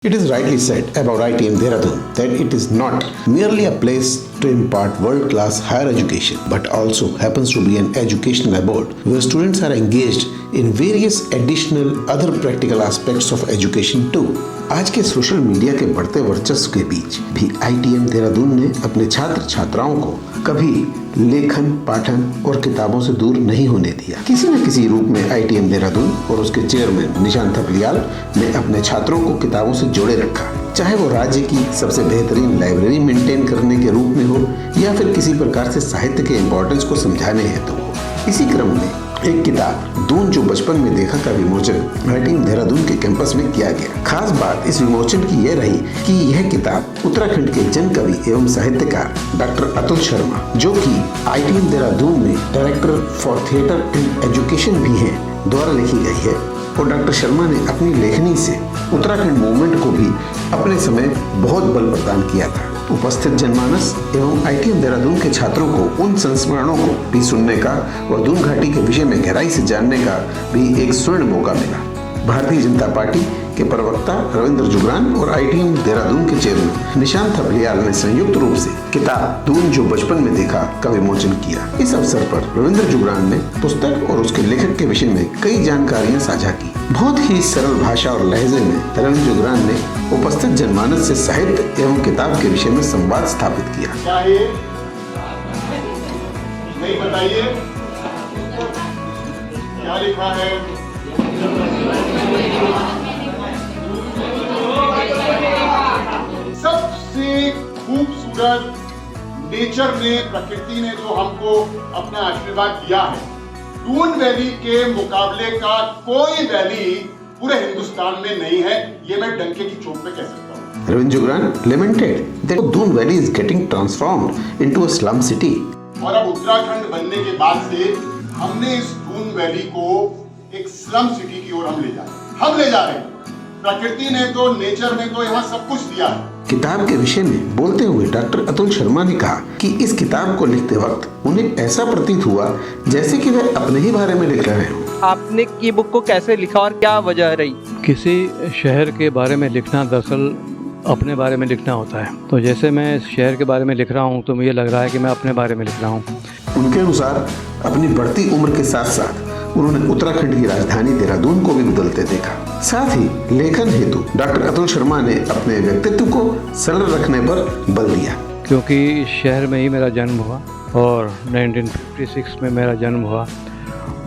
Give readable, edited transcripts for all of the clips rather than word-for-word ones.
It is rightly said about ITM Dehradun that it is not merely a place to impart world-class higher education, but also happens to be an educational abode where students are engaged in various additional other practical aspects of education too. आज के social media के बढ़ते वर्चस्व के बीच भी ITM Dehradun ने अपने छात्र छात्राओं को कभी लेखन, पाठन और किताबों से दूर नहीं होने दिया। किसी न किसी रूप में ITM देहरादून और उसके चेयरमैन निशांत थपलियाल ने अपने छात्रों को किताबों से जोड़े रखा, चाहे वो राज्य की सबसे बेहतरीन लाइब्रेरी मेंटेन करने के रूप में हो या फिर किसी प्रकार से साहित्य के इम्पोर्टेंस को समझाने हेतु हो। इसी क्रम में एक किताब दून जो बचपन में देखा का विमोचन ITM देहरादून के कैंपस में किया गया। खास बात इस विमोचन की यह रही कि यह किताब उत्तराखंड के जन कवि एवं साहित्यकार डॉक्टर अतुल शर्मा, जो कि ITM देहरादून में director for theatre and education भी हैं, द्वारा लिखी गई है। और डॉक्टर शर्मा ने अपनी लेखनी से उत्तराखंड मूवमेंट को भी अपने समय बहुत बल प्रदान किया था। उपस्थित जनमानस एवं ITM देहरादून के छात्रों को उन संस्मरणों को भी सुनने का और दून घाटी के विषय में गहराई से जानने का भी एक स्वर्ण मौका मिला। भारतीय जनता पार्टी के प्रवक्ता रविंद्र जुगरान और ITM देहरादून के चेयरमैन निशांत थपलियाल ने संयुक्त रूप से किताब दून जो बचपन में देखा का विमोचन किया। इस अवसर पर रविंद्र जुगरान ने पुस्तक और उसके लेखक के विषय में कई जानकारियां साझा की। बहुत ही सरल भाषा और लहजे में रविंद्र जुगरान ने उपस्थित जनमानस से साहित्य एवं किताब के विषय में संवाद स्थापित किया। नहीं बताइए क्या लिखा है? सबसे खूबसूरत नेचर ने, प्रकृति ने जो हमको अपना आशीर्वाद दिया है, दून वैली के मुकाबले का कोई वैली पूरे हिंदुस्तान में नहीं है। ये मैं डंके की चोट पे कह सकता हूँ। Ravindra Jugran lamented that Doon Valley is getting transformed into a slum city. और अब उत्तराखंड बनने के बाद से हमने इस दून वैली को एक स्लम सिटी की ओर हम ले जा रहे हैं। प्रकृति ने तो, नेचर ने तो यहाँ सब कुछ दिया है। किताब के विषय में बोलते हुए डॉक्टर अतुल शर्मा ने कहा कि इस किताब को लिखते वक्त उन्हें ऐसा प्रतीत हुआ जैसे कि वे अपने ही बारे में लिख रहे हों। आपने ये बुक को कैसे लिखा और क्या वजह रही? किसी शहर के बारे में लिखना दरअसल अपने बारे में लिखना होता है। तो जैसे मैं इस शहर के बारे में लिख रहा हूँ तो मुझे लग रहा है कि मैं अपने बारे में लिख रहा हूँ। उनके अनुसार अपनी बढ़ती उम्र के साथ साथ उन्होंने उत्तराखंड की राजधानी देहरादून को भी बदलते देखा। साथ ही लेखन हेतु डॉक्टर अतुल शर्मा ने अपने व्यक्तित्व को सरल रखने पर बल दिया। क्योंकि इस शहर में ही मेरा जन्म हुआ और 1956 में मेरा जन्म हुआ,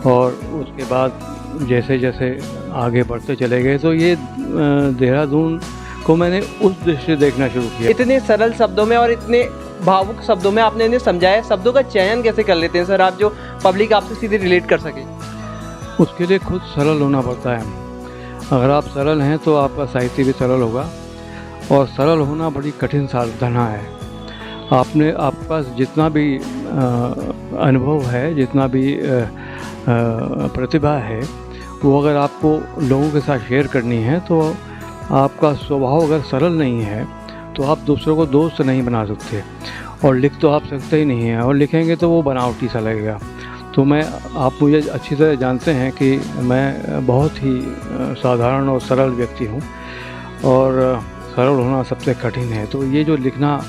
और उसके बाद जैसे जैसे आगे बढ़ते चले गए तो ये देहरादून को मैंने उस दृष्टि से देखना शुरू किया। इतने सरल शब्दों में और इतने भावुक शब्दों में आपने इन्हें समझाया। शब्दों का चयन कैसे कर लेते हैं सर आप, जो पब्लिक आपसे सीधे रिलेट कर सके? उसके लिए खुद सरल होना पड़ता है। अगर आप सरल हैं तो आपका साहित्य भी सरल होगा, और सरल होना बड़ी कठिन साधना है। आपके पास जितना भी अनुभव है, जितना भी प्रतिभा है, वो अगर आपको लोगों के साथ शेयर करनी है तो आपका स्वभाव अगर सरल नहीं है तो आप दूसरों को दोस्त नहीं बना सकते, और लिख तो आप सकते ही नहीं हैं, और लिखेंगे तो वो बनावटी सा लगेगा। तो आप मुझे अच्छी तरह जानते हैं कि मैं बहुत ही साधारण और सरल व्यक्ति हूँ, और सरल होना सबसे कठिन है। तो ये जो लिखना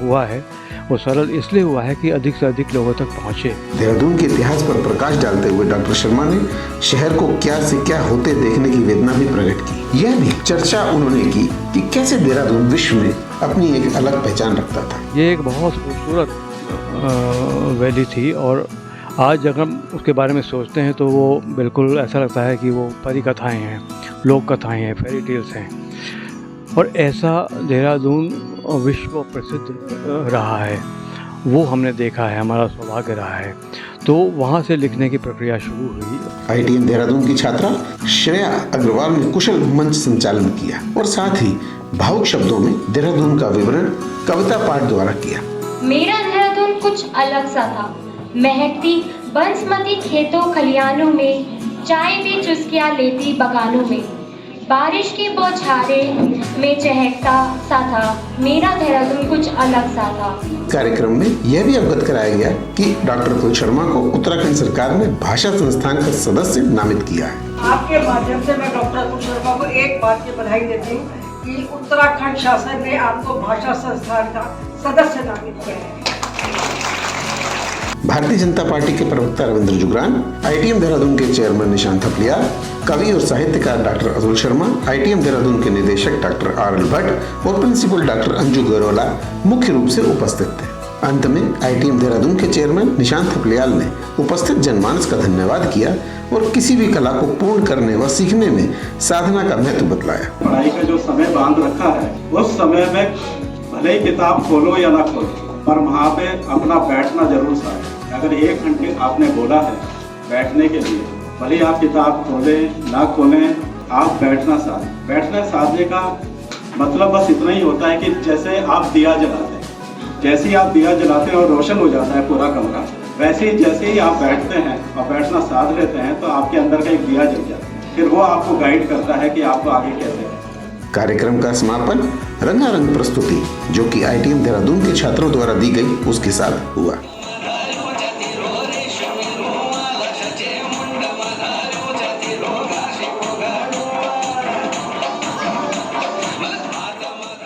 हुआ है वो सरल इसलिए हुआ है कि अधिक से अधिक लोगों तक पहुँचे। देहरादून के इतिहास पर प्रकाश डालते हुए डॉक्टर शर्मा ने शहर को क्या से क्या होते देखने की वेदना भी प्रकट की। यह भी चर्चा उन्होंने की कि कैसे देहरादून विश्व में अपनी एक अलग पहचान रखता था। ये एक बहुत खूबसूरत वैली थी, और आज अगर हम उसके बारे में सोचते हैं तो वो बिल्कुल ऐसा लगता है कि वो परी कथाएँ हैं, लोक कथाएँ हैं, फेरी टेल्स हैं। और ऐसा देहरादून विश्व प्रसिद्ध रहा है, वो हमने देखा है, हमारा सौभाग्य रहा है। तो वहाँ से लिखने की प्रक्रिया शुरू हुई। ITM देहरादून की छात्रा श्रेया अग्रवाल ने कुशल मंच संचालन किया और साथ ही भावुक शब्दों में देहरादून का विवरण कविता पाठ द्वारा किया। मेरा देहरादून कुछ अलग सा था। महकती बंसमती खेतों खलियानों में, चाय भी चुस्कियाँ लेती बगानों में, बारिश की बौछारे में चहकता सा था। मेरा देहरादून कुछ अलग सा था। कार्यक्रम में यह भी अवगत कराया गया कि डॉक्टर अतुल शर्मा को उत्तराखंड सरकार ने भाषा संस्थान का सदस्य नामित किया है। आपके माध्यम से मैं डॉक्टर अतुल शर्मा को एक बात की बधाई देती हूँ कि उत्तराखंड शासन ने आपको भाषा संस्थान का सदस्य नामित किया है। भारतीय जनता पार्टी के प्रवक्ता रविंद्र जुगरान, आईटीएम देहरादून के चेयरमैन निशांत थपलियाल, कवि और साहित्यकार डॉक्टर अतुल शर्मा, आईटीएम देहरादून के निदेशक डॉक्टर आर.एल. भट्ट और प्रिंसिपल डॉक्टर अंजू गरोला मुख्य रूप से उपस्थित थे। अंत में आईटीएम देहरादून के चेयरमैन निशांत थपलियाल ने उपस्थित जनमानस का धन्यवाद किया और किसी भी कला को पूर्ण करने व सीखने में साधना का महत्व बतलाया। पढ़ाई का जो समय बांध रखा है उस समय में भले ही किताब खोलो या ना खोलो, पर वहाँ पे अपना बैठना जरूर साथ। अगर 1 घंटे आपने बोला है बैठने के लिए, भले आप किताब खोलें ना खोलें, आप बैठना साथ। बैठना साधने का मतलब बस इतना ही होता है कि जैसे आप दिया जलाते हैं, जैसे ही आप दिया जलाते हैं और रोशन हो जाता है पूरा कमरा, वैसे ही जैसे ही आप बैठते हैं और बैठना साध लेते हैं तो आपके अंदर का एक दिया जल जाता है। फिर वो आपको गाइड करता है कि आपको आगे कैसे करना है। कार्यक्रम का समापन रंगारंग प्रस्तुति जो कि आईटीएम देहरादून के छात्रों द्वारा दी गई उसके साथ हुआ।